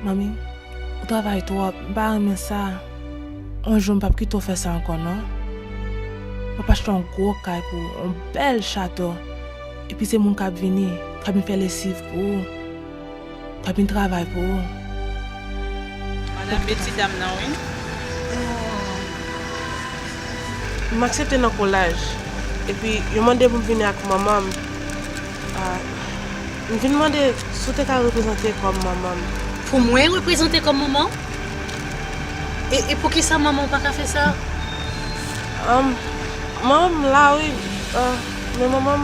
Mami, ou travail trop, pas mais ça. Un jour, pas plutôt faire ça encore, non? Papa acheter un gros caille pour un bel château. Et puis c'est mon cap venir, cap faire lessive pour, cap travail pour. Madame Betty dame nan oui. M'accepte dans collège. Et puis je demandé pour venir avec maman. Je vais demander si tu as représenté comme maman. Pour moi représenter comme maman? Et pour qui ça maman pas fait ça? Maman là oui, mais maman.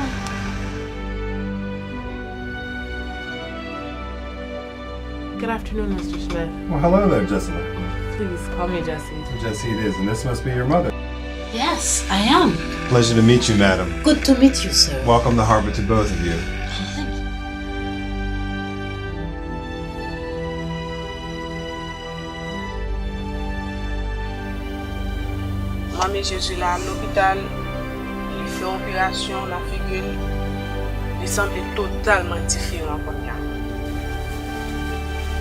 Good afternoon, Mr. Smith. Well, hello there, Jessica. Please call me Jessie. Jesse it is, and this must be your mother. Yes, I am. Pleasure to meet you, madam. Good to meet you, sir. Welcome to Harbor to both of you. Thank you. Maman, je suis là à l'hôpital. Il fait opération, la figure. Il semble totalement différent comme ça.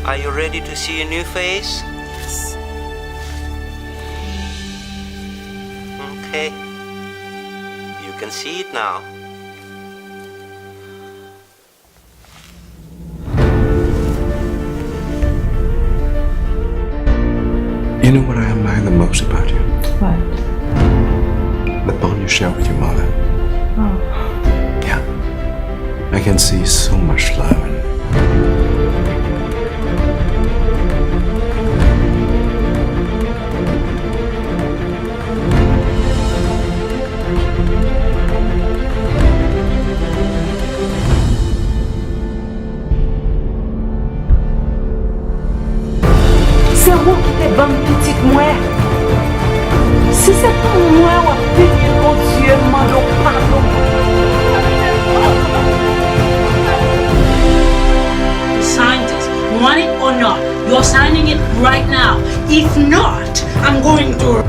Are you ready to see a new face? Yes. Okay. You can see it now. You know what I admire the most about you? What? The bond you share with your mother. Oh. Yeah. I can see so much love and c'est vous qui te bonne petite moi. Si c'est pas moi ou béni mon Dieu, mando pardon. You signed this. Want it or not? You're signing it right now. If not, I'm going to